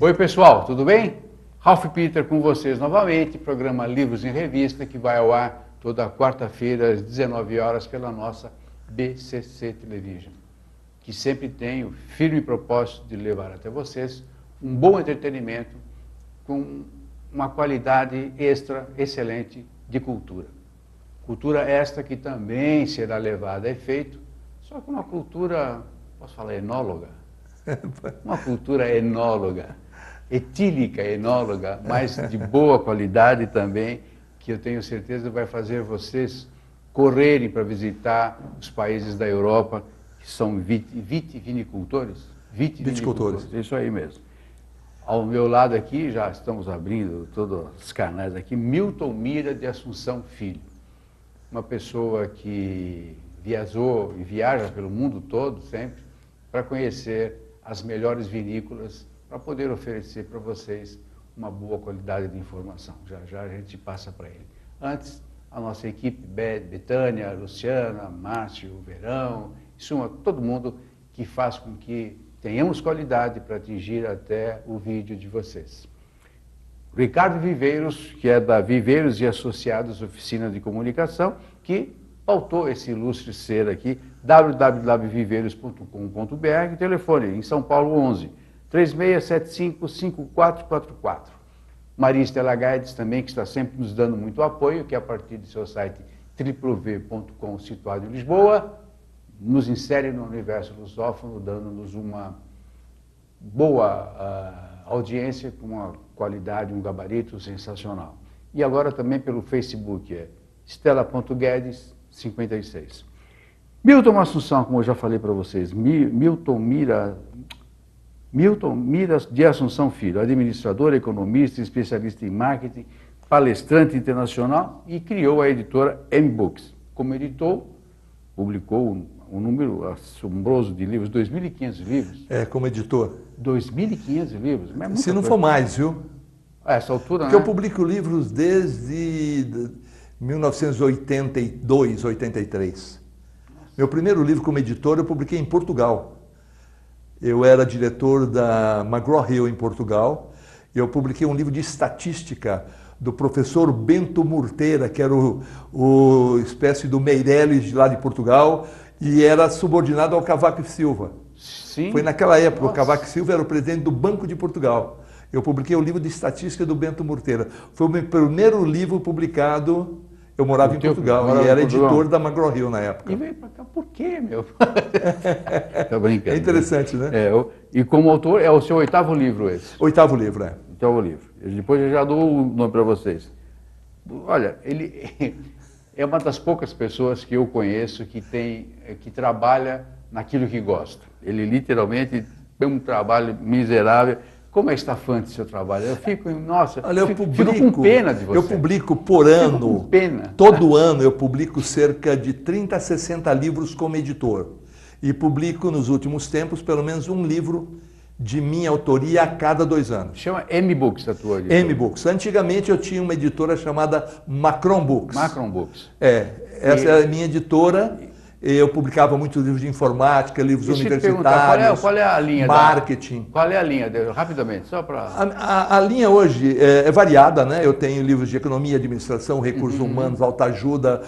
Oi pessoal, tudo bem? Ralph Peter com vocês novamente, programa Livros em Revista, que vai ao ar toda quarta-feira às 19 horas pela nossa BCC Television, que sempre tem o firme propósito de levar até vocês um bom entretenimento com uma qualidade extra, excelente de cultura. Cultura esta que também será levada a efeito, só que uma cultura, posso falar enóloga? Uma cultura enóloga, etílica enóloga, mas de boa qualidade também, que eu tenho certeza vai fazer vocês correrem para visitar os países da Europa, que são vitivinicultores. Viticultores. Isso aí mesmo. Ao meu lado aqui, já estamos abrindo todos os canais aqui, Milton Mira de Assunção Filho. Uma pessoa que viajou e viaja pelo mundo todo sempre para conhecer as melhores vinícolas, para poder oferecer para vocês uma boa qualidade de informação. Já já a gente passa para ele. Antes, a nossa equipe, Betânia, Luciana, Márcio, Verão, em suma, todo mundo que faz com que tenhamos qualidade para atingir até o vídeo de vocês. Ricardo Viveiros, que é da Viveiros e Associados Oficina de Comunicação, que pautou esse ilustre ser aqui, www.viveiros.com.br, telefone em São Paulo 11 3675 5444. Maria Estela Guedes também, que está sempre nos dando muito apoio, que a partir do seu site www.com, situado em Lisboa, nos insere no universo lusófono, dando-nos uma boa audiência, com uma qualidade, um gabarito sensacional. E agora também pelo Facebook, é Estela.Guedes 56. Milton Assunção, como eu já falei para vocês, Milton Mira de Assunção Filho, administrador, economista, especialista em marketing, palestrante internacional e criou a editora M-Books. Como editor, publicou um número assombroso de livros, 2.500 livros. É, como editor. 2.500 livros. Mas se não for mais, viu? A essa altura, porque né? eu publico livros desde 1982, 83. Meu primeiro livro como editor eu publiquei em Portugal. Eu era diretor da McGraw-Hill em Portugal. Eu publiquei um livro de estatística do professor Bento Murteira, que era o espécie do Meirelles de lá de Portugal, e era subordinado ao Cavaco Silva. Sim. Foi naquela época, Nossa. O Cavaco Silva era o presidente do Banco de Portugal. Eu publiquei o livro de estatística do Bento Murteira. Foi o meu primeiro livro publicado. Eu morava em Portugal e era editor da McGraw-Hill na época. E veio para cá, por quê, meu? Tá brincando. É interessante, né? E como autor, é o seu 8º livro esse? 8º livro, é. 8º livro. Depois eu já dou o nome para vocês. Olha, ele é uma das poucas pessoas que eu conheço que trabalha naquilo que gosta. Ele literalmente tem um trabalho miserável. Como é estafante o seu trabalho? Eu fico, nossa, olha, fico com pena de você. Eu publico por ano, fico com pena. Todo ano eu publico cerca de 30 a 60 livros como editor. E publico nos últimos tempos pelo menos um livro de minha autoria a cada 2 anos. Chama M-Books a tua editora? M-Books. Antigamente eu tinha uma editora chamada Macron Books. Macron Books. Essa era a minha editora. Eu publicava muitos livros de informática, livros universitários, qual é a linha marketing. Qual é a linha dele? Rapidamente, só para... A linha hoje é variada, né? Eu tenho livros de economia, administração, recursos humanos, autoajuda,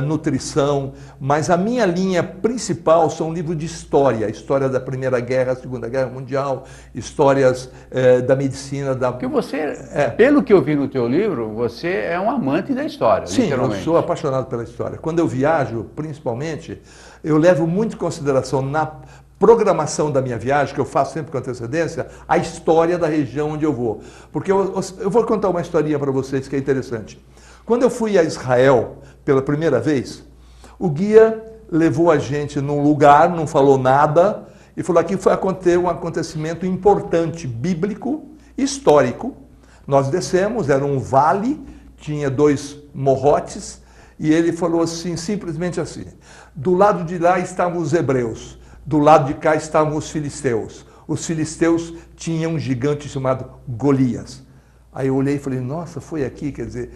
nutrição, mas a minha linha principal são livros de história, história da Primeira Guerra, Segunda Guerra Mundial, histórias da medicina, Porque você, pelo que eu vi no teu livro, você é um amante da história, sim, literalmente. Eu sou apaixonado pela história. Quando eu viajo, principalmente, eu levo muito em consideração na programação da minha viagem, que eu faço sempre com antecedência, a história da região onde eu vou. Porque eu vou contar uma historinha para vocês que é interessante. Quando eu fui a Israel pela primeira vez, o guia levou a gente num lugar, não falou nada, e falou: aqui foi acontecer um acontecimento importante, bíblico, histórico. Nós descemos, era um vale, tinha 2 morrotes, e ele falou assim, simplesmente assim: do lado de lá estavam os hebreus, do lado de cá estavam os filisteus. Os filisteus tinham um gigante chamado Golias. Aí eu olhei e falei: nossa, foi aqui, quer dizer,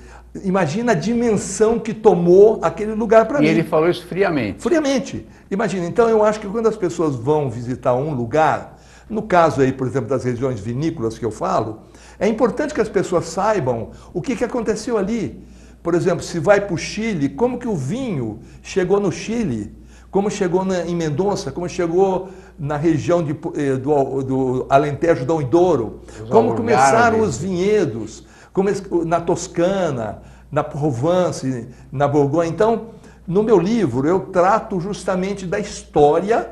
imagina a dimensão que tomou aquele lugar para mim. E ele falou isso friamente. Friamente. Imagina, então eu acho que quando as pessoas vão visitar um lugar, No caso aí, por exemplo, das regiões vinícolas que eu falo, é importante que as pessoas saibam o que aconteceu ali. Por exemplo, se vai para o Chile, como que o vinho chegou no Chile, como chegou em Mendonça, como chegou na região do Alentejo, Dom e Douro, como começaram os vinhedos, na Toscana, na Provence, na Borgonha. Então, no meu livro, eu trato justamente da história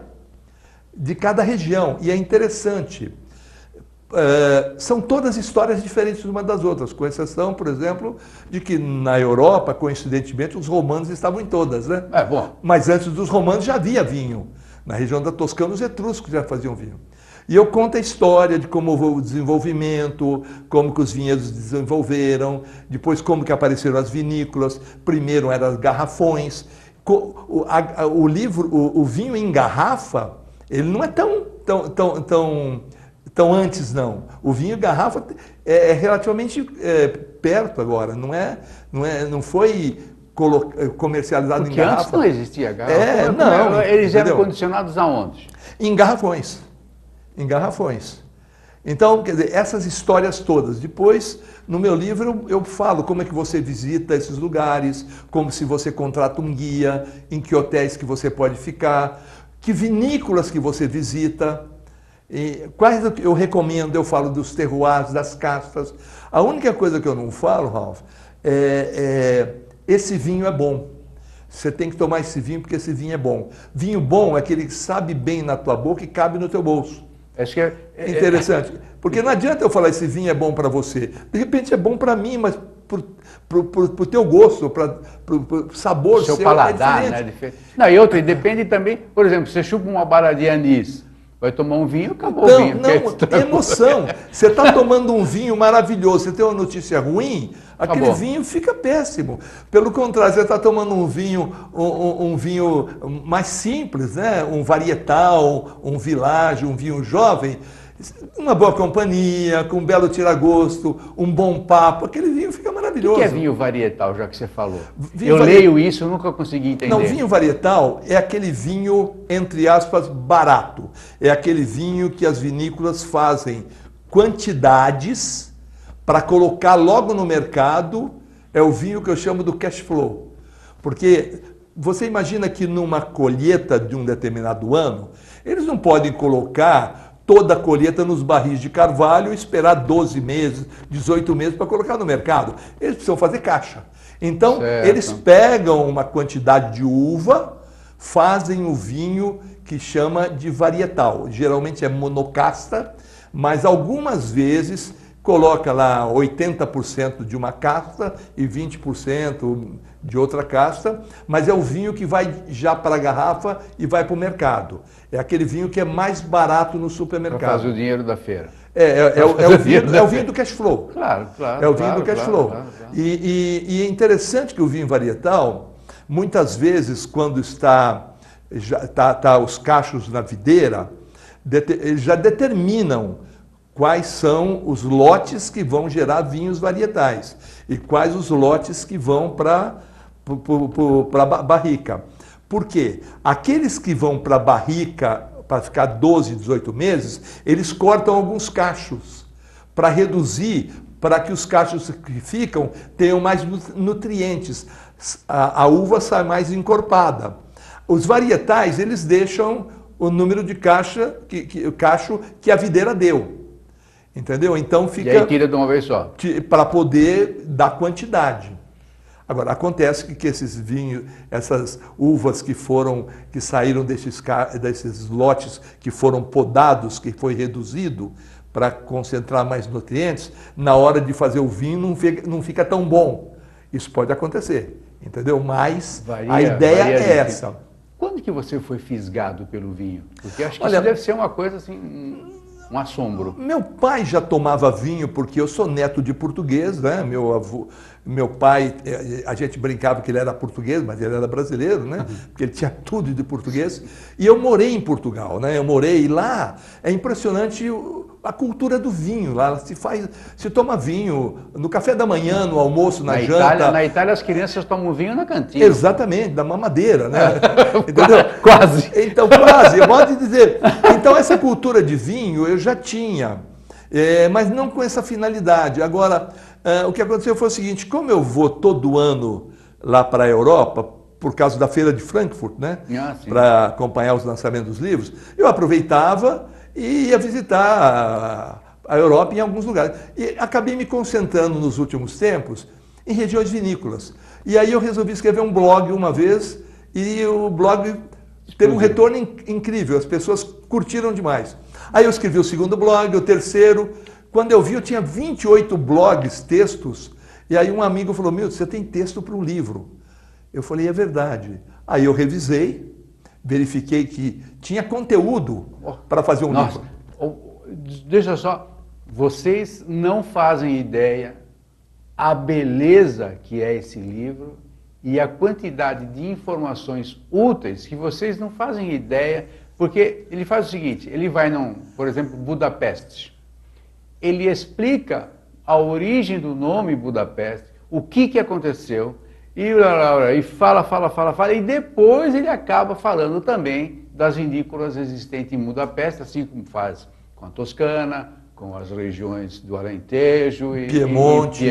de cada região. E é interessante. São todas histórias diferentes umas das outras, com exceção, por exemplo, de que na Europa, coincidentemente, os romanos estavam em todas, né? Mas antes dos romanos já havia vinho. Na região da Toscana, os etruscos já faziam vinho. E eu conto a história de como o desenvolvimento, como que os vinhedos desenvolveram, depois como que apareceram as vinícolas, primeiro eram as garrafões. O livro, o vinho em garrafa, ele não é tão antes, não. O vinho em garrafa é relativamente perto agora, não foi comercializado porque em garrafa. Antes não existia garrafa. Eles eram condicionados aonde? Em garrafões. Em garrafões. Então, quer dizer, essas histórias todas. Depois, no meu livro, eu falo como é que você visita esses lugares, como se você contrata um guia, em que hotéis que você pode ficar, que vinícolas que você visita. E quais eu recomendo, eu falo dos terroirs, das castas. A única coisa que eu não falo, Ralph, esse vinho é bom. Você tem que tomar esse vinho porque esse vinho é bom. Vinho bom é aquele que sabe bem na tua boca e cabe no teu bolso. Acho que interessante. Porque não adianta eu falar esse vinho é bom para você. De repente é bom para mim, mas pro teu gosto, pro sabor seu paladar, é né? Não, e outra, depende também, por exemplo, você chupa uma barra de anis, vai tomar um vinho, acabou o vinho. Não, emoção. Você está tomando um vinho maravilhoso, você tem uma notícia ruim, aquele vinho fica péssimo. Pelo contrário, você está tomando um vinho mais simples, né? Um varietal, um village, um vinho jovem, uma boa companhia, com um belo tiragosto, um bom papo, aquele vinho fica maravilhoso. O que é vinho varietal, já que você falou? Leio isso, eu nunca consegui entender. Não, vinho varietal é aquele vinho, entre aspas, barato. É aquele vinho que as vinícolas fazem quantidades para colocar logo no mercado. É o vinho que eu chamo do cash flow. Porque você imagina que numa colheita de um determinado ano, eles não podem colocar toda a colheita nos barris de carvalho e esperar 12 meses, 18 meses para colocar no mercado. Eles precisam fazer caixa. Então, eles pegam uma quantidade de uva, fazem o vinho que chama de varietal. Geralmente é monocasta, mas algumas vezes coloca lá 80% de uma casta e 20% de outra casta, mas é o vinho que vai já para a garrafa e vai para o mercado. É aquele vinho que é mais barato no supermercado. Para fazer o dinheiro da feira. É o vinho do cash flow. Claro. É o vinho do cash flow. E é interessante que o vinho varietal, muitas vezes, quando está os cachos na videira, eles já determinam quais são os lotes que vão gerar vinhos varietais e quais os lotes que vão para a barrica. Por quê? Aqueles que vão para a barrica para ficar 12, 18 meses, eles cortam alguns cachos para reduzir, para que os cachos que ficam tenham mais nutrientes. A uva sai mais encorpada. Os varietais, eles deixam o número de cacho que a videira deu. Entendeu? Então fica... E aí tira de uma vez só. Para poder dar quantidade. Agora, acontece que esses vinhos, essas uvas que saíram desses lotes que foram podados, que foi reduzido para concentrar mais nutrientes, na hora de fazer o vinho não fica tão bom. Isso pode acontecer, entendeu? Mas a ideia é essa. Quando que você foi fisgado pelo vinho? Porque acho que isso deve ser uma coisa assim... Um assombro. Meu pai já tomava vinho, porque eu sou neto de português, né? Meu pai, a gente brincava que ele era português, mas ele era brasileiro, né? Porque ele tinha tudo de português. E eu morei em Portugal, né? Eu morei lá. É impressionante a cultura do vinho lá, se toma vinho no café da manhã, no almoço, na janta. Na Itália as crianças tomam vinho na cantina. Exatamente, da mamadeira, né? Entendeu? Quase. Então, quase, eu posso dizer. Então, essa cultura de vinho eu já tinha, mas não com essa finalidade. Agora, o que aconteceu foi o seguinte, como eu vou todo ano lá para a Europa, por causa da Feira de Frankfurt, né? Para acompanhar os lançamentos dos livros, eu aproveitava e ia visitar a Europa em alguns lugares. E acabei me concentrando nos últimos tempos em regiões vinícolas. E aí eu resolvi escrever um blog uma vez e o blog teve um retorno incrível, as pessoas curtiram demais. Aí eu escrevi o segundo blog, o terceiro. Quando eu vi, eu tinha 28 blogs, textos, e aí um amigo falou, Milton, você tem texto para um livro. Eu falei, é verdade. Aí eu revisei, verifiquei que tinha conteúdo para fazer um livro. Deixa só, vocês não fazem ideia a beleza que é esse livro e a quantidade de informações úteis que vocês não fazem ideia, porque ele faz o seguinte, ele vai, por exemplo, Budapeste. Ele explica a origem do nome Budapeste, o que aconteceu, e fala, e depois ele acaba falando também das vinícolas existentes em Budapeste, assim como faz com a Toscana, com as regiões do Alentejo, Piemonte,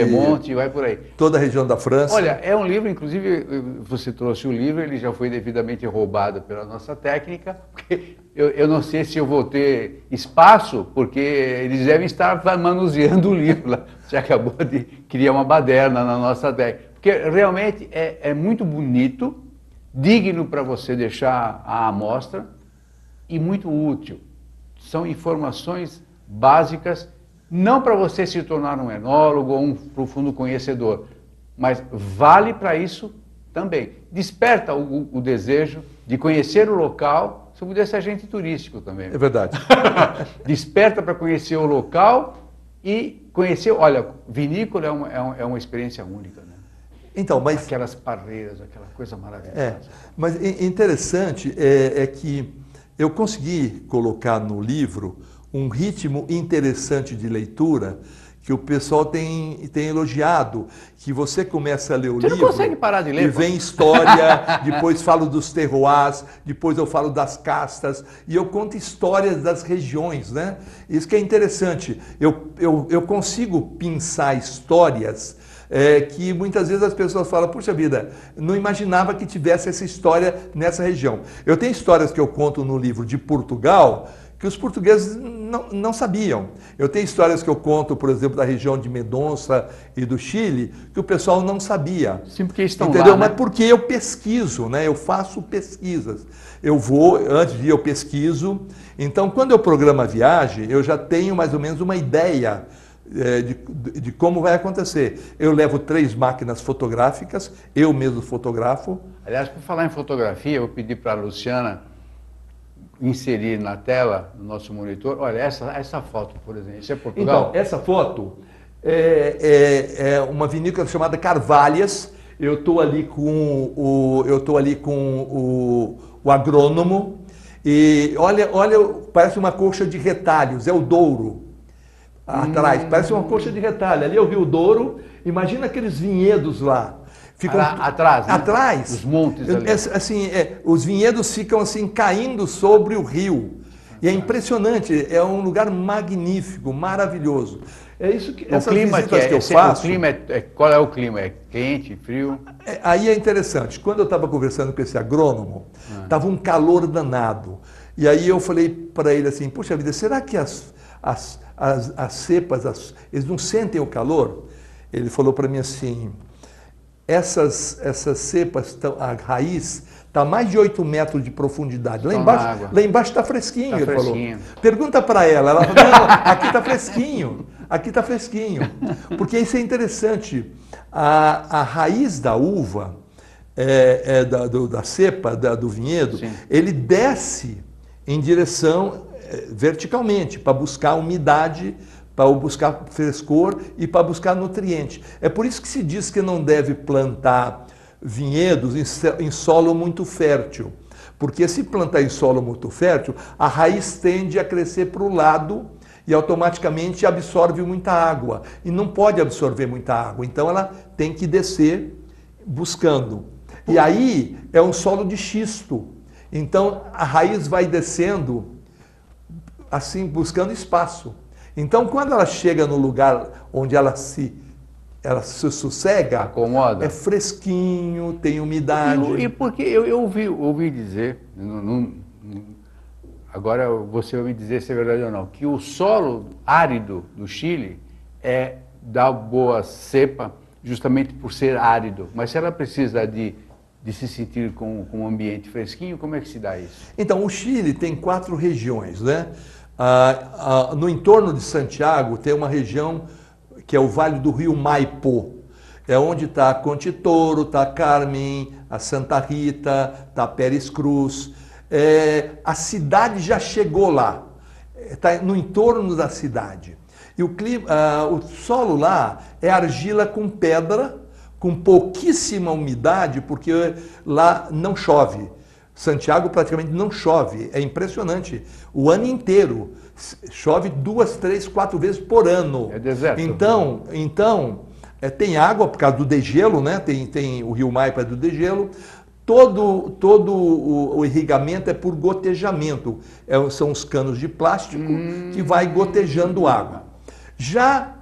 e vai por aí. Toda a região da França. Olha, é um livro, inclusive, você trouxe o livro, ele já foi devidamente roubado pela nossa técnica, porque eu não sei se eu vou ter espaço, porque eles devem estar manuseando o livro lá. Você acabou de criar uma baderna na nossa técnica. Porque realmente é muito bonito, digno para você deixar à amostra e muito útil. São informações básicas, não para você se tornar um enólogo ou um profundo conhecedor, mas vale para isso também. Desperta o desejo de conhecer o local, se puder ser agente turístico também. É verdade. Desperta para conhecer o local e conhecer, olha, vinícola é uma experiência única, né? Então, mas aquelas parreiras, aquela coisa maravilhosa. Mas interessante é que eu consegui colocar no livro um ritmo interessante de leitura que o pessoal tem elogiado, que você começa a ler o livro... Você não consegue parar de ler? E vem história, depois falo dos terroirs, depois eu falo das castas, e eu conto histórias das regiões, né? Isso que é interessante. Eu consigo pensar histórias que muitas vezes as pessoas falam, puxa vida, não imaginava que tivesse essa história nessa região. Eu tenho histórias que eu conto no livro de Portugal, que os portugueses não sabiam. Eu tenho histórias que eu conto, por exemplo, da região de Mendonça e do Chile, que o pessoal não sabia. Sim, porque estão entendeu? lá, né? Mas porque eu pesquiso, né? Eu faço pesquisas. Eu vou, antes de ir eu pesquiso. Então, quando eu programo a viagem, eu já tenho mais ou menos uma ideia de como vai acontecer. Eu levo 3 máquinas fotográficas, eu mesmo fotografo. Aliás, por falar em fotografia, eu vou pedir para a Luciana inserir na tela, no nosso monitor, olha, essa foto, por exemplo, isso é Portugal? Então, essa foto é uma vinícola chamada Carvalhas. Eu estou ali com o agrônomo e olha, parece uma coxa de retalhos, é o Douro. Atrás, parece uma coxa de retalho. Ali é o Rio Douro, imagina aqueles vinhedos lá. Ficam atrás, né? Atrás. Os montes ali. Assim, os vinhedos ficam assim caindo sobre o rio. E é impressionante, é um lugar magnífico, maravilhoso. É isso que essas visitas que eu faço. Qual é o clima? É quente, frio? Aí é interessante. Quando eu estava conversando com esse agrônomo, estava um calor danado. E aí eu falei para ele assim, puxa vida, será que as cepas, eles não sentem o calor? Ele falou para mim assim, essas cepas, a raiz está a mais de 8 metros de profundidade. Lá embaixo está fresquinho, ele falou. Pergunta para ela falou, não, aqui está fresquinho, aqui está fresquinho. Porque isso é interessante. A raiz da uva, da cepa, do vinhedo, sim, ele desce em direção verticalmente, para buscar umidade, para buscar frescor e para buscar nutriente. É por isso que se diz que não deve plantar vinhedos em solo muito fértil, porque se plantar em solo muito fértil, a raiz tende a crescer para o lado e automaticamente absorve muita água. E não pode absorver muita água, então ela tem que descer buscando. E aí é um solo de xisto. Então a raiz vai descendo assim, buscando espaço. Então quando ela chega no lugar onde ela se sossega, acomoda, é fresquinho, tem umidade. E porque eu ouvi dizer, agora você vai me dizer se é verdade ou não, que o solo árido do Chile dá boa cepa justamente por ser árido. Mas se ela precisa de se sentir com um ambiente fresquinho, como é que se dá isso? Então, o Chile tem 4 regiões, né? No entorno de Santiago tem uma região que é o Vale do Rio Maipo. É onde está Contitoro, está Carmen, a Santa Rita, está Pérez Cruz. A cidade já chegou lá, está no entorno da cidade. E o solo lá é argila com pedra, com pouquíssima umidade, porque lá não chove. Santiago praticamente não chove, é impressionante. O ano inteiro chove 2, 3, 4 vezes por ano. É deserto. Então tem água por causa do degelo, né? Tem o Rio Maipo é do degelo. Todo o irrigamento é por gotejamento. São os canos de plástico que vai gotejando água. Já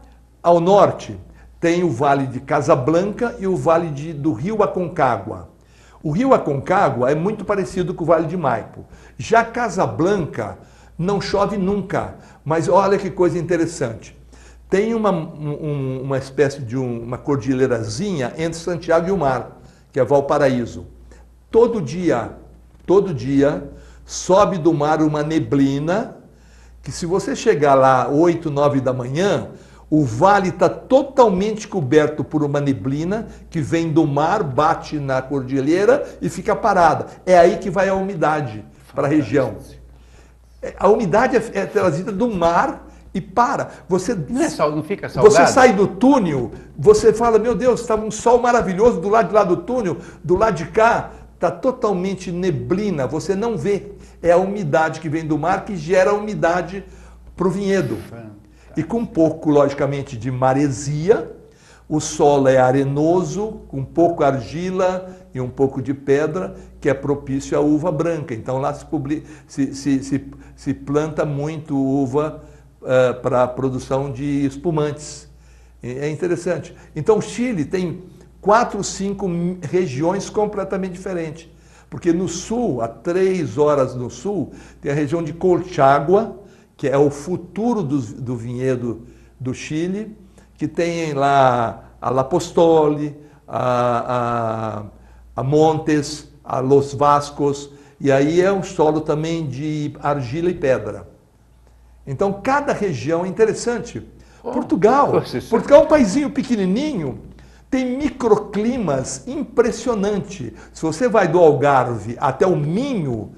ao norte tem o Vale de Casablanca e o Vale do Rio Aconcagua. O Rio Aconcagua é muito parecido com o Vale de Maipo. Já Casablanca não chove nunca, mas olha que coisa interessante. Tem uma espécie de uma cordilheirazinha entre Santiago e o mar, que é Valparaíso. Todo dia, sobe do mar uma neblina, que se você chegar lá 8, 9 da manhã, o vale está totalmente coberto por uma neblina que vem do mar, bate na cordilheira e fica parada. É aí que vai a umidade para a região. A umidade é trazida do mar e para. Não fica salgado? Você sai do túnel, você fala, meu Deus, está um sol maravilhoso do lado de lá do túnel, do lado de cá está totalmente neblina, você não vê. É a umidade que vem do mar que gera a umidade para o vinhedo. E com um pouco, logicamente, de maresia, o solo é arenoso, com pouco argila e um pouco de pedra, que é propício à uva branca. Então lá se planta muito uva para a produção de espumantes. É interessante. Então o Chile tem 4, 5 regiões completamente diferentes. Porque no sul, a 3 horas no sul, tem a região de Colchagua, que é o futuro do vinhedo do Chile, que tem lá a La Postole, a Montes, a Los Vascos, e aí é um solo também de argila e pedra. Então, cada região é interessante. Portugal é um paísinho pequenininho, tem microclimas impressionantes. Se você vai do Algarve até o Minho,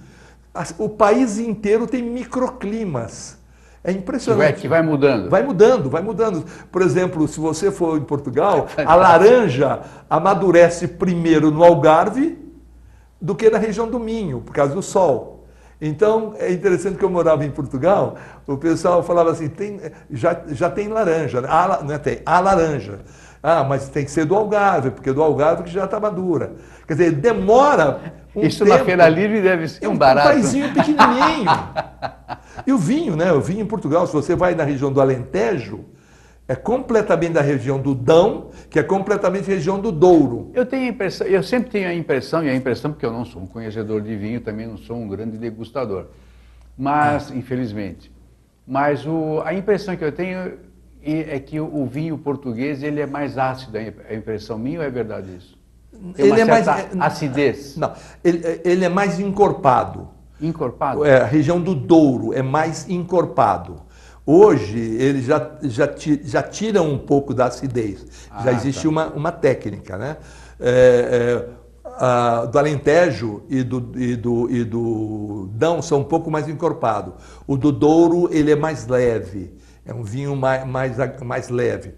o país inteiro tem microclimas. É impressionante. Que vai mudando. Vai mudando. Por exemplo, se você for em Portugal, a laranja amadurece primeiro no Algarve do que na região do Minho, por causa do sol. Então, é interessante que eu morava em Portugal, o pessoal falava assim, já tem laranja, não é, tem a laranja. Mas tem que ser do Algarve, porque do Algarve que já está madura. Quer dizer, demora Isso tempo. Na Feira Livre deve ser um barato. É um paizinho pequenininho. E o vinho, né? O vinho em Portugal, se você vai na região do Alentejo, é completamente da região do Dão, que é completamente região do Douro. Eu sempre tenho a impressão, porque eu não sou um conhecedor de vinho, também não sou um grande degustador, mas, infelizmente, a impressão que eu tenho é que o vinho português ele é mais ácido, é impressão minha ou é verdade isso? Tem uma certa acidez? Não, ele é mais encorpado. Encorpado? A região do Douro é mais encorpado. Hoje, ele já tira um pouco da acidez. Já existe uma técnica, né? Do Alentejo e do Dão são um pouco mais encorpado. O do Douro, ele é mais leve. É um vinho mais leve.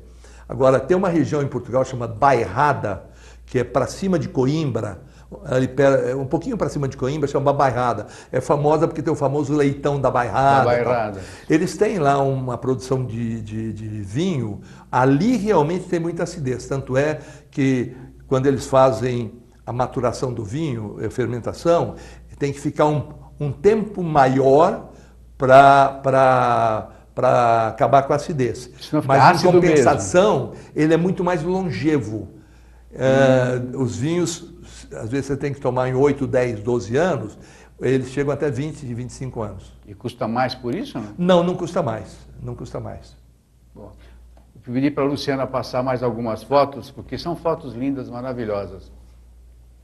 Agora, tem uma região em Portugal chamada Bairrada, que é para cima de Coimbra, ali um pouquinho para cima de Coimbra, chama Bairrada. É famosa porque tem o famoso leitão da Bairrada. Da Bairrada. Eles têm lá uma produção de vinho, ali realmente tem muita acidez. Tanto é que quando eles fazem a maturação do vinho, a fermentação, tem que ficar um tempo maior para acabar com a acidez. Mas em compensação, ele é muito mais longevo. Os vinhos, às vezes você tem que tomar em 8, 10, 12 anos, eles chegam até 20 e 25 anos. E custa mais por isso? Não, não custa mais. Não custa mais. Bom, eu pedi para a Luciana passar mais algumas fotos, porque são fotos lindas, maravilhosas.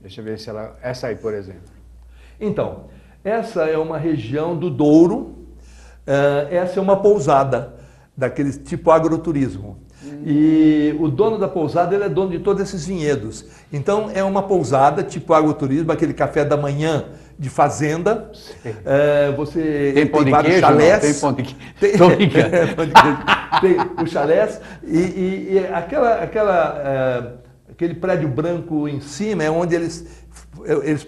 Deixa eu ver se ela... Essa aí, por exemplo. Então, essa é uma região do Douro. Essa é uma pousada, daquele tipo agroturismo. E o dono da pousada, ele é dono de todos esses vinhedos. Então, é uma pousada tipo agroturismo, aquele café da manhã de fazenda. Você tem pão de queijo? Chalés. Tem pão de queijo. Tem os chalés. E aquele prédio branco em cima é onde eles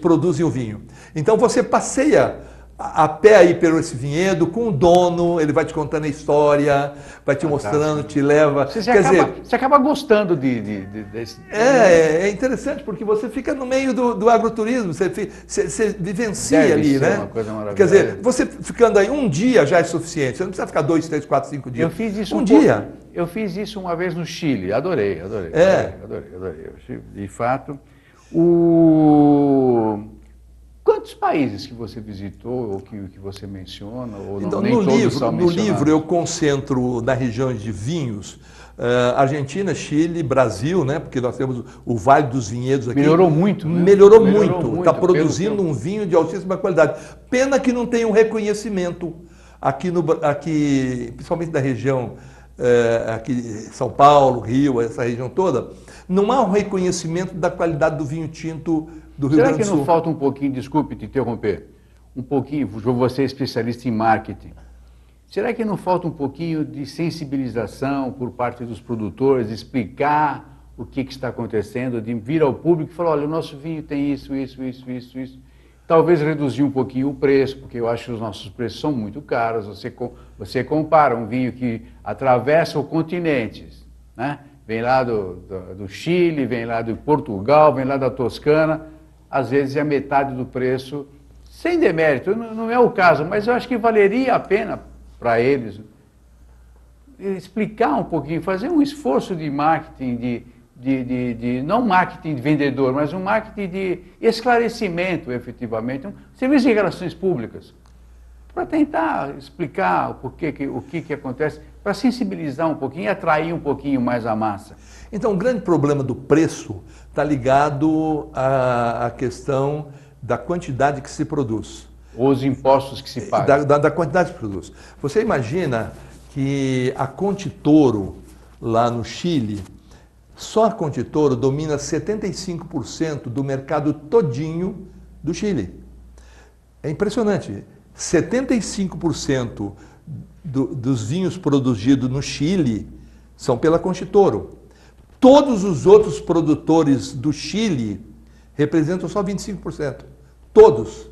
produzem o vinho. Então, você passeia a pé aí pelo esse vinhedo, com o dono, ele vai te contando a história, vai te mostrando, te leva. Você acaba gostando desse... É interessante, porque você fica no meio do agroturismo, você vivencia Deve ali, ser né? Uma coisa maravilhosa. Quer dizer, você ficando aí um dia já é suficiente, você não precisa ficar 2, 3, 4, 5 dias. Eu fiz isso um dia. Eu fiz isso uma vez no Chile, adorei. Adorei. De fato, quantos países que você visitou, ou que você menciona, ou então, nem todos são mencionados? No livro eu concentro nas regiões de vinhos, Argentina, Chile, Brasil, né? Porque nós temos o Vale dos Vinhedos aqui. Melhorou muito, né? Melhorou muito. Está produzindo um vinho de altíssima qualidade. Pena que não tem um reconhecimento aqui, principalmente da região, aqui São Paulo, Rio, essa região toda, não há um reconhecimento da qualidade do vinho tinto do Rio Grande do Sul. Será que não falta um pouquinho, desculpe te interromper, um pouquinho, você é especialista em marketing, será que não falta um pouquinho de sensibilização por parte dos produtores, explicar o que está acontecendo, de vir ao público e falar, olha, o nosso vinho tem isso. Talvez reduzir um pouquinho o preço, porque eu acho que os nossos preços são muito caros. Você compara um vinho que atravessa o continente, né? Vem lá do Chile, vem lá de Portugal, vem lá da Toscana, às vezes é metade do preço, sem demérito, não é o caso, mas eu acho que valeria a pena para eles explicar um pouquinho, fazer um esforço de marketing, não marketing de vendedor, mas um marketing de esclarecimento, efetivamente, um serviço de relações públicas, para tentar explicar o que acontece, para sensibilizar um pouquinho e atrair um pouquinho mais a massa. Então, o grande problema do preço está ligado à questão da quantidade que se produz. Os impostos que se pagam. Da quantidade que se produz. Você imagina que a Conte Toro, lá no Chile, só a Conte Toro domina 75% do mercado todinho do Chile. É impressionante. 75% dos vinhos produzidos no Chile são pela Conte Toro. Todos os outros produtores do Chile representam só 25%. Todos.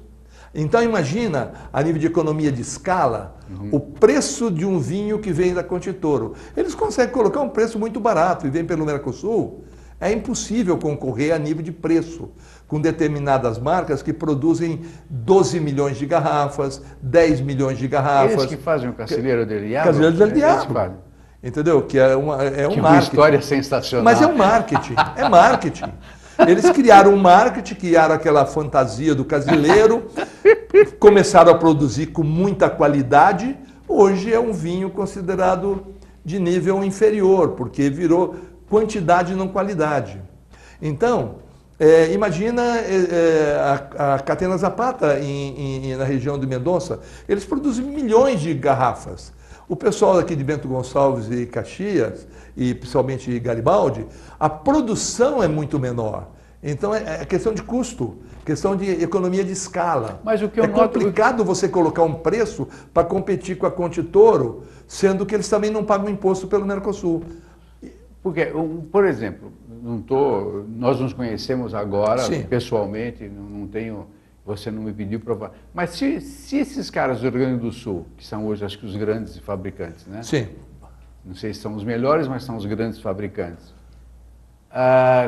Então imagina, a nível de economia de escala, o preço de um vinho que vem da Conte Toro. Eles conseguem colocar um preço muito barato e vem pelo Mercosul. É impossível concorrer a nível de preço com determinadas marcas que produzem 12 milhões de garrafas, 10 milhões de garrafas. Eles que fazem o Cacilheiro del Diablo? Cacilheiro del Diablo. Entendeu? Que é um marketing. Uma história sensacional. Mas é um marketing. É marketing. Eles criaram um marketing, criaram aquela fantasia do casileiro, começaram a produzir com muita qualidade. Hoje é um vinho considerado de nível inferior, porque virou quantidade e não qualidade. Então, imagina a Catena Zapata na região de Mendonça, eles produzem milhões de garrafas. O pessoal aqui de Bento Gonçalves e Caxias, e principalmente Garibaldi, a produção é muito menor. Então é questão de custo, questão de economia de escala. Mas o que eu complicado você colocar um preço para competir com a Conte Toro, sendo que eles também não pagam imposto pelo Mercosul. Porque, por exemplo, nós nos conhecemos agora, Sim. pessoalmente, não tenho, você não me pediu para... Mas se esses caras do Rio Grande do Sul, que são hoje, acho que os grandes fabricantes, né? Sim. Não sei se são os melhores, mas são os grandes fabricantes,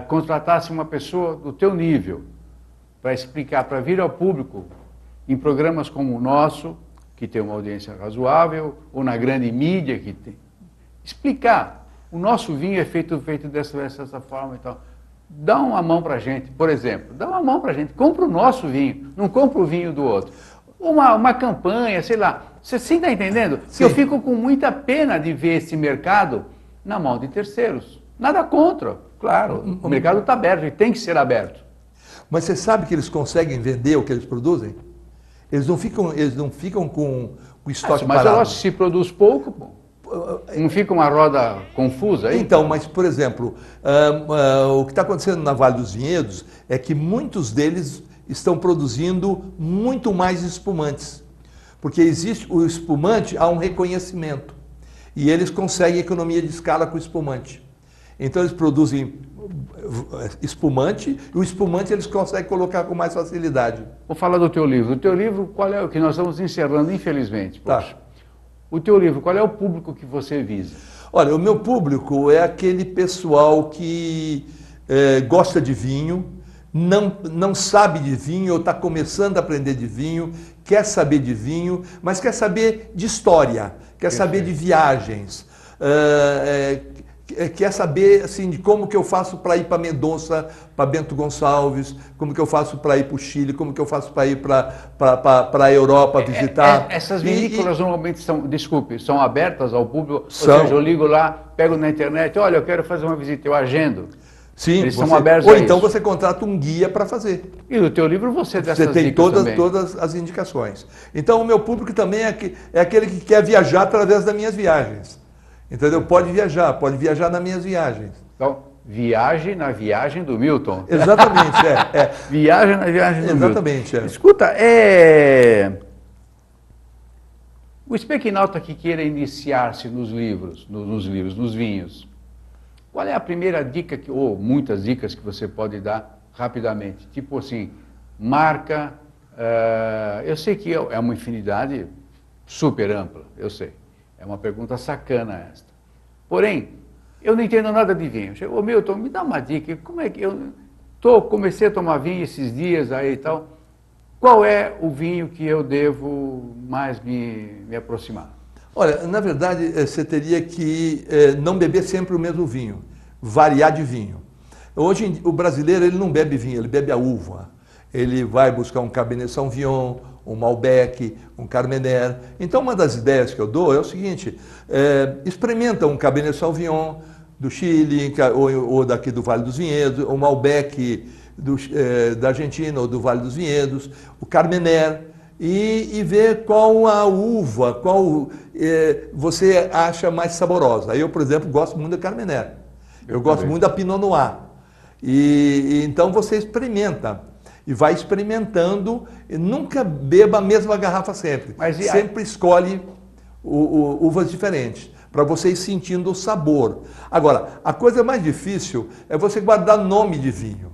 contratassem uma pessoa do teu nível para explicar, para vir ao público, em programas como o nosso, que tem uma audiência razoável, ou na grande mídia, que tem... Explicar. O nosso vinho é feito dessa forma e tal. Dá uma mão para a gente, por exemplo. Dá uma mão para a gente. Compra o nosso vinho, não compra o vinho do outro. Uma campanha, sei lá. Você está entendendo? Sim. Eu fico com muita pena de ver esse mercado na mão de terceiros. Nada contra. Claro, o mercado está aberto e tem que ser aberto. Mas você sabe que eles conseguem vender o que eles produzem? Eles não ficam com o estoque Mas parado. eu acho que se produz pouco, pô. Não fica uma roda confusa aí? Então, mas, por exemplo, o que está acontecendo na Vale dos Vinhedos é que muitos deles estão produzindo muito mais espumantes. Porque existe o espumante, há um reconhecimento. E eles conseguem economia de escala com o espumante. Então, eles produzem espumante, e o espumante eles conseguem colocar com mais facilidade. Vou falar do teu livro. O teu livro, qual é o que nós estamos encerrando, infelizmente? Poxa. Tá. O teu livro, qual é o público que você visa? Olha, o meu público é aquele pessoal que gosta de vinho, não sabe de vinho, ou está começando a aprender de vinho, quer saber de vinho, mas quer saber de história, quer saber de viagens, quer saber assim, de como que eu faço para ir para Mendonça, para Bento Gonçalves, como que eu faço para ir para o Chile, como que eu faço para ir para a Europa visitar. Essas vinícolas normalmente são abertas ao público? São. Ou seja, eu ligo lá, pego na internet, olha, eu quero fazer uma visita, eu agendo. Sim, eles são abertos ou a então isso. você contrata um guia para fazer. E no teu livro você dá essas Você tem dicas também. todas as indicações. Então o meu público também é aquele que quer viajar através das minhas viagens. Entendeu? Pode viajar nas minhas viagens. Então, viagem na viagem do Milton. Exatamente, Viagem na viagem do Exatamente, Milton. Escuta, o espequinauta que queira iniciar-se nos vinhos, qual é a primeira dica, ou muitas dicas que você pode dar rapidamente? Tipo assim, marca, eu sei que é uma infinidade super ampla, eu sei. É uma pergunta sacana esta. Porém, eu não entendo nada de vinho. Ô Milton, me dá uma dica, como é que comecei a tomar vinho esses dias aí e tal, qual é o vinho que eu devo mais me aproximar? Olha, na verdade, você teria que não beber sempre o mesmo vinho, variar de vinho. Hoje, o brasileiro ele não bebe vinho, ele bebe a uva. Ele vai buscar um Cabernet Sauvignon, um Malbec, um Carmener. Então, uma das ideias que eu dou é o seguinte, experimenta um Cabernet Sauvignon do Chile, ou daqui do Vale dos Vinhedos, um Malbec da Argentina ou do Vale dos Vinhedos, o Carmener, e ver qual a uva, qual você acha mais saborosa. Eu, por exemplo, gosto muito da Carmener. Eu gosto muito da Pinot Noir. E então você experimenta. E vai experimentando, e nunca beba a mesma garrafa sempre. Sempre escolhe uvas diferentes, para você ir sentindo o sabor. Agora, a coisa mais difícil é você guardar nome de vinho.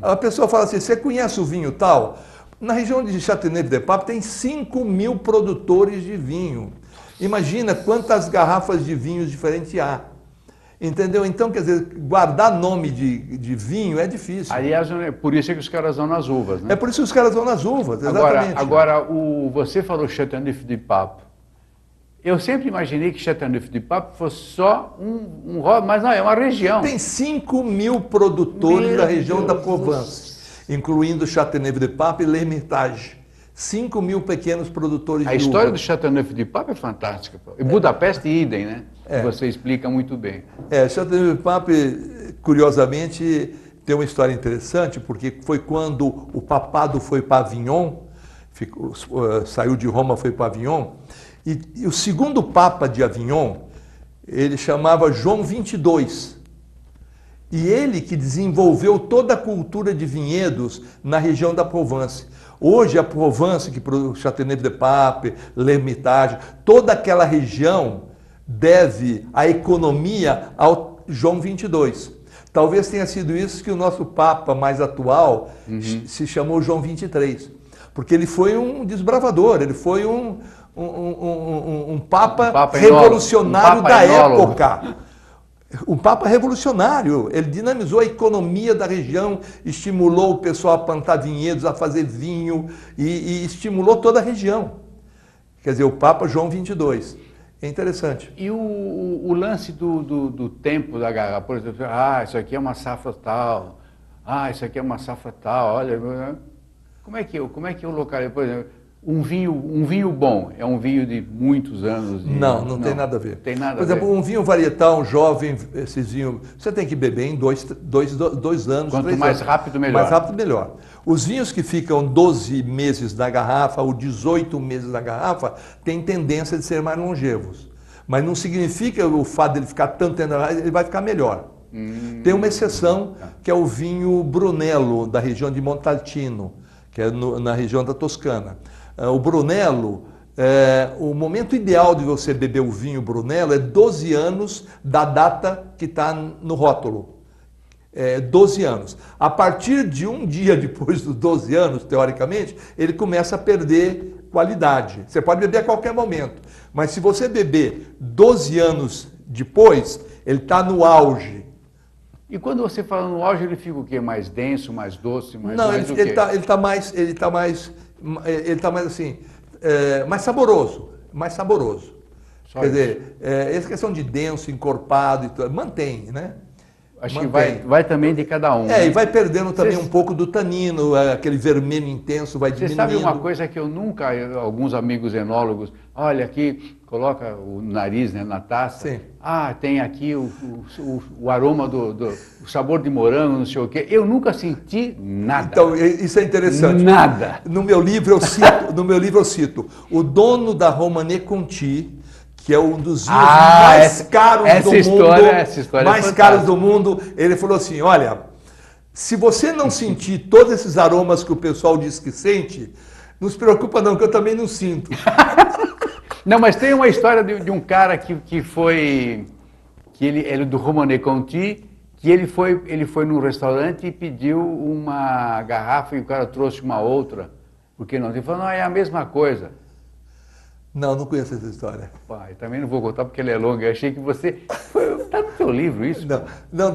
A pessoa fala assim, você conhece o vinho tal? Na região de Châteauneuf-du-Pape tem 5.000 produtores de vinho. Imagina quantas garrafas de vinhos diferentes há. Entendeu? Então, quer dizer, guardar nome de vinho é difícil. Aliás, por isso é que os caras vão nas uvas, né? É por isso que os caras vão nas uvas, exatamente. Agora você falou Châteauneuf-du-Pape. Eu sempre imaginei que Châteauneuf-du-Pape fosse só mas não, é uma região. Tem 5.000 produtores da região da Provence, incluindo Châteauneuf-du-Pape e L'Hermitage. 5.000 pequenos produtores de uva. A história do Châteauneuf-du-Pape é fantástica. E Budapeste, idem, né? Você explica muito bem. Châteauneuf-du-Pape, curiosamente, tem uma história interessante, porque foi quando o papado foi para Avignon, saiu de Roma, foi para Avignon, e o segundo papa de Avignon, ele chamava João 22. E ele que desenvolveu toda a cultura de vinhedos na região da Provence. Hoje a Provence, que produz Châteauneuf-du-Pape, L'Hermitage, toda aquela região deve a economia ao João 22. Talvez tenha sido isso que o nosso Papa mais atual se chamou João 23. Porque ele foi um desbravador, ele foi um Papa revolucionário da época. Um Papa revolucionário. Ele dinamizou a economia da região, estimulou o pessoal a plantar vinhedos, a fazer vinho e estimulou toda a região. Quer dizer, o Papa João 22. É interessante. E o lance do tempo da garrafa, por exemplo, isso aqui é uma safra tal, isso aqui é uma safra tal, olha, como é que eu localizo, por exemplo, um vinho bom, é um vinho de muitos anos? Não tem nada a ver. Tem nada por exemplo, um vinho varietal, um jovem, esses vinhos, você tem que beber em 2 anos, Quanto mais rápido, melhor. Mais rápido, melhor. Os vinhos que ficam 12 meses na garrafa ou 18 meses na garrafa têm tendência de ser mais longevos. Mas não significa o fato dele ficar tanto tempo na garrafa, ele vai ficar melhor. Tem uma exceção, que é o vinho Brunello, da região de Montalcino, que é na região da Toscana. O Brunello, o momento ideal de você beber o vinho Brunello é 12 anos da data que está no rótulo. 12 anos. A partir de um dia depois dos 12 anos, teoricamente, ele começa a perder qualidade. Você pode beber a qualquer momento, mas se você beber 12 anos depois, ele está no auge. E quando você fala no auge, ele fica o quê? Mais denso, mais doce, mais... Não, mais ele está mais assim, mais saboroso, Só Quer isso. dizer, essa questão de denso, encorpado e tudo, mantém, né? Acho que vai também de cada um. E vai perdendo também um pouco do tanino, aquele vermelho intenso vai diminuindo. Você sabe uma coisa que eu nunca, alguns amigos enólogos, olha aqui, coloca o nariz, né, na taça. Sim. Tem aqui o aroma o sabor de morango, não sei o quê. Eu nunca senti nada. Então, isso é interessante. Nada. No meu livro eu cito o dono da Romanée Conti, que é um dos vinhos mais caros do mundo, essa história mais caros do mundo. Ele falou assim, olha, se você não sentir todos esses aromas que o pessoal diz que sente, não se preocupa não, que eu também não sinto. Não, mas tem uma história de um cara que ele do Romanée Conti, que ele foi num restaurante e pediu uma garrafa e o cara trouxe uma outra, porque não? Ele falou, não, é a mesma coisa. Não conheço essa história. Pai, também não vou contar porque ela é longa. Eu achei que você... Está no seu livro isso? Não,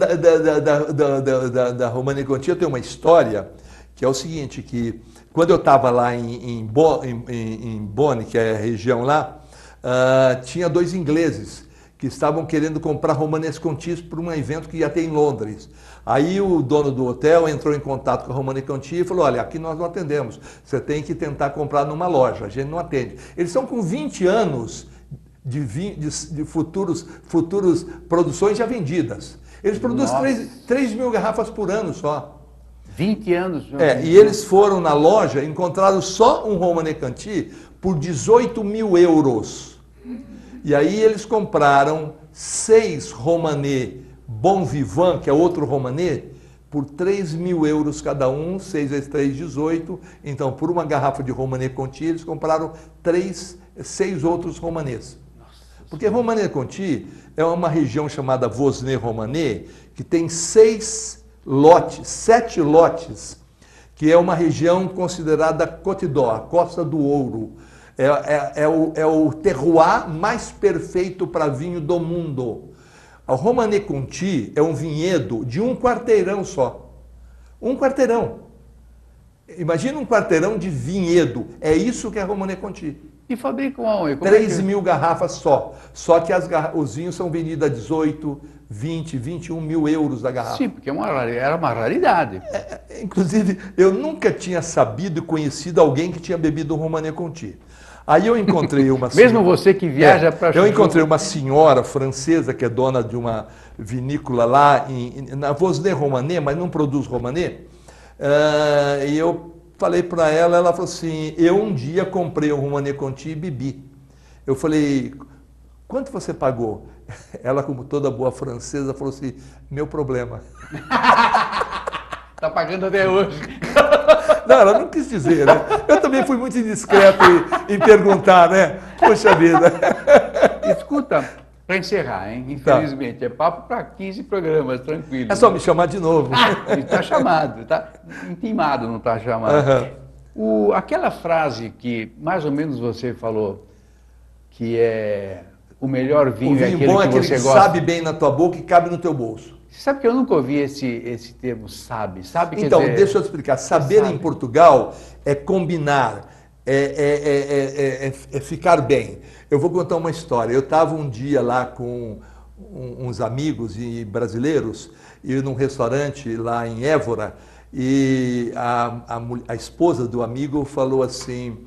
da Romanée Conti eu tenho uma história que é o seguinte, que quando eu estava lá em Bonn, que é a região lá, tinha 2 ingleses que estavam querendo comprar Romanée Conti para um evento que ia ter em Londres. Aí o dono do hotel entrou em contato com a Romanée Conti e falou, olha, aqui nós não atendemos, você tem que tentar comprar numa loja, a gente não atende. Eles estão com 20 anos de futuros produções já vendidas. Eles produzem 3 mil garrafas por ano só. 20 anos? E eles foram na loja, encontraram só um Romanée Conti por 18 mil euros. E aí eles compraram 6 Romanée Bon Vivant, que é outro Romanée, por 3 mil euros cada um, 6 vezes 3, 18. Então, por uma garrafa de Romanée Conti, eles compraram 6 outros Romanés. Porque Romanée Conti é uma região chamada Vosne-Romanée, que tem 7 lotes, que é uma região considerada Côte d'Or, Costa do Ouro. É o terroir mais perfeito para vinho do mundo. A Romanée Conti é um vinhedo de um quarteirão só. Um quarteirão. Imagina um quarteirão de vinhedo. É isso que é a Romanée Conti. E fabricam aonde? 3 mil garrafas só. Só que os vinhos são vendidos a 18, 20, 21 mil euros da garrafa. Sim, porque era uma raridade. Inclusive, eu nunca tinha sabido e conhecido alguém que tinha bebido um Romanée Conti. Aí eu encontrei uma senhora... Mesmo você que viaja para... Eu encontrei uma senhora francesa que é dona de uma vinícola lá na Vosne-Romanée, mas não produz Romanée. E eu falei para ela, ela falou assim, eu um dia comprei um Romanée Conti e bebi. Eu falei, quanto você pagou? Ela, como toda boa francesa, falou assim, meu problema. Está pagando até hoje. Não, ela não quis dizer, né? Eu também fui muito indiscreto em perguntar, né? Poxa vida. Escuta, Para encerrar, hein? Infelizmente, é papo para 15 programas, tranquilo. É só me chamar de novo. Está chamado, está intimado, não está chamado. Aquela frase que mais ou menos você falou, que é o melhor vinho, é aquele bom que é aquele você que gosta. sabe bem na tua boca e cabe no teu bolso. Você sabe que eu nunca ouvi esse termo sabe? Sabe quer Então, dizer, deixa eu te explicar. Saber sabe. em Portugal é combinar, é ficar bem. Eu vou contar uma história. Eu estava um dia lá com uns amigos brasileiros, e num restaurante lá em Évora, e a esposa do amigo falou assim,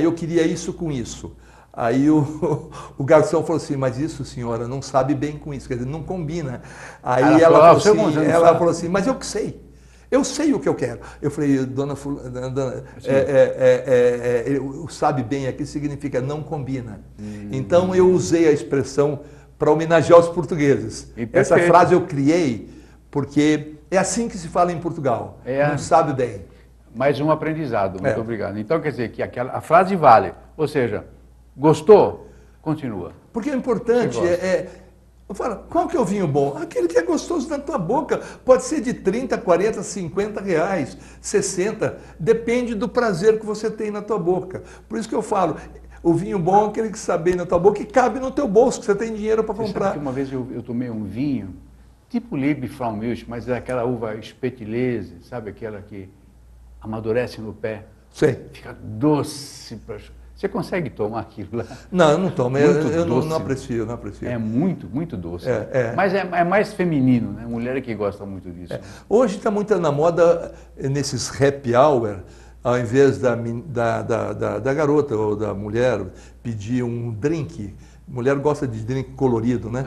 eu queria isso com isso. Aí o garçom falou assim, mas isso, senhora, não sabe bem com isso, quer dizer, não combina. Aí ela falou assim, mas eu que sei. Eu sei o que eu quero. Eu falei, dona Fulana, sabe bem aqui significa não combina. Então eu usei a expressão para homenagear os portugueses. Essa frase eu criei porque é assim que se fala em Portugal. Não sabe bem. Mais um aprendizado, muito obrigado. Então quer dizer que a frase vale, ou seja, gostou? Continua. Porque o importante eu falo, qual que é o vinho bom? Aquele que é gostoso na tua boca. Pode ser de 30, 40, 50 reais, 60. Depende do prazer que você tem na tua boca. Por isso que eu falo, o vinho bom é aquele que sabe bem na tua boca e cabe no teu bolso, que você tem dinheiro para comprar. Sabe que uma vez eu tomei um vinho, tipo Liebfraumilch, mas é aquela uva Spätlese, sabe aquela que amadurece no pé? Sei. Fica doce. Você consegue tomar aquilo lá? Não, eu não tomo. Eu doce. não aprecio, não aprecio. É muito, muito doce. Mas é mais feminino, né? Mulher que gosta muito disso. Hoje está muito na moda, nesses happy hour, ao invés da garota ou da mulher pedir um drink, mulher gosta de drink colorido, né?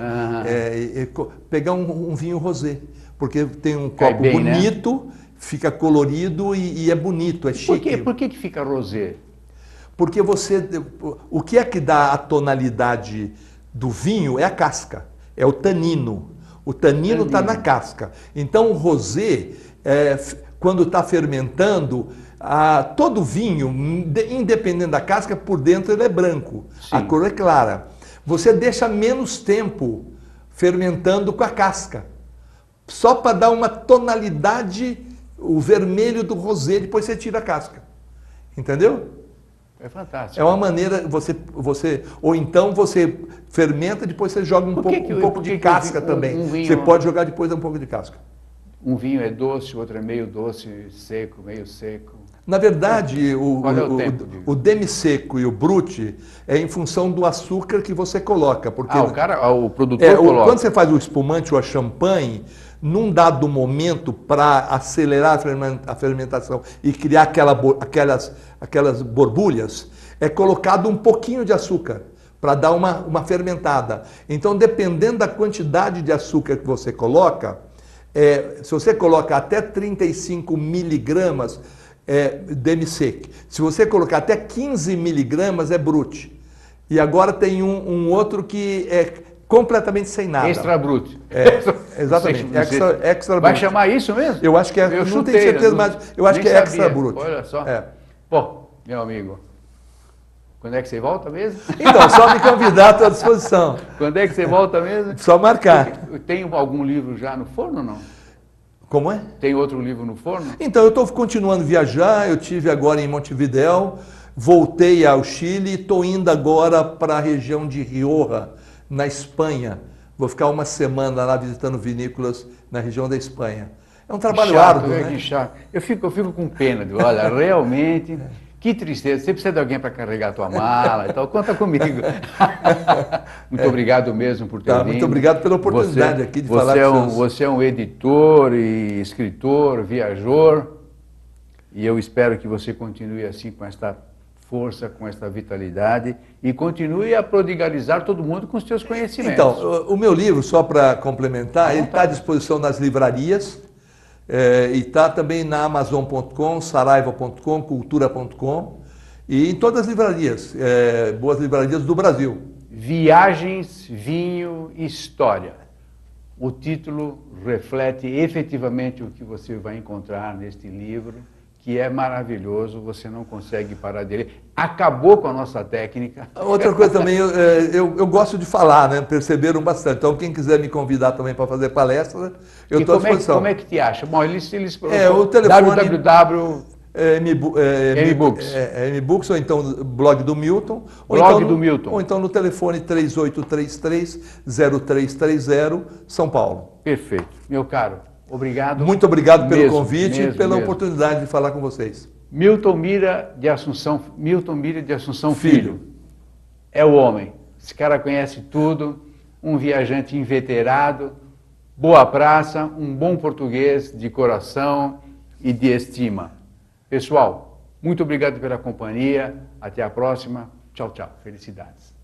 Pegar um vinho rosé, porque tem um copo bem, bonito, né? Fica colorido e é bonito, é chique. Por que fica rosé? Porque o que é que dá a tonalidade do vinho é a casca, é o tanino. O tanino está na casca. Então o rosé, quando está fermentando, todo vinho, independente da casca, por dentro ele é branco. Sim. A cor é clara. Você deixa menos tempo fermentando com a casca, só para dar uma tonalidade, o vermelho do rosé, depois você tira a casca. Entendeu? É fantástico. É uma maneira, ou então você fermenta, depois você joga um pouco de casca também. Você pode jogar depois um pouco de casca. Um vinho é doce, o outro é meio doce, seco, meio seco. Na verdade, o demi-seco e o brut é em função do açúcar que você coloca. Porque o produtor coloca. Quando você faz o espumante ou a champanhe, num dado momento, para acelerar a fermentação e criar aquelas borbulhas, é colocado um pouquinho de açúcar para dar uma fermentada. Então, dependendo da quantidade de açúcar que você coloca, se você coloca até 35 miligramas, demi-sec. Se você colocar até 15 miligramas, é brut. E agora tem um outro que é completamente sem nada. Extra brut. Exatamente. Extra Vai brut. chamar isso mesmo? Eu acho que eu não tenho certeza, mas eu acho que é extra brut. Olha só. Bom, meu amigo, quando é que você volta mesmo? Então, só me convidar, à tua disposição. Quando é que você volta mesmo? Só marcar. Tem algum livro já no forno ou não? Como é? Tem outro livro no forno? Então, eu estou continuando a viajar, eu estive agora em Montevidéu, voltei ao Chile e estou indo agora para a região de Rioja, na Espanha. Vou ficar uma semana lá visitando vinícolas na região da Espanha. É um trabalho árduo, né? Eu fico com pena. Olha, realmente, que tristeza. Você precisa de alguém para carregar a tua mala e tal. Conta comigo. Muito obrigado mesmo por ter vindo. Muito obrigado pela oportunidade aqui de falar com vocês. Você é um editor e escritor, viajor. E eu espero que você continue assim com esta força, com esta vitalidade e continue a prodigalizar todo mundo com os seus conhecimentos. Então, o meu livro, só para complementar, ele está à disposição nas livrarias e está também na Amazon.com, Saraiva.com, Cultura.com e em todas as livrarias, boas livrarias do Brasil. Viagens, Vinho e História. O título reflete efetivamente o que você vai encontrar neste livro, que é maravilhoso, você não consegue parar dele. Acabou com a nossa técnica. Outra coisa também, eu gosto de falar, né? Perceberam bastante. Então, quem quiser me convidar também para fazer palestra, eu estou à disposição. Como é que te acha? Bom, eles o telefone... www. MBooks, ou então blog do Milton. Ou então no telefone 3833-0330, São Paulo. Perfeito. Meu caro, obrigado. Muito obrigado pelo convite e pela oportunidade de falar com vocês. Milton Mira de Assunção Filho. É o homem. Esse cara conhece tudo, um viajante inveterado, boa praça, um bom português de coração e de estima. Pessoal, muito obrigado pela companhia. Até a próxima. Tchau, tchau. Felicidades.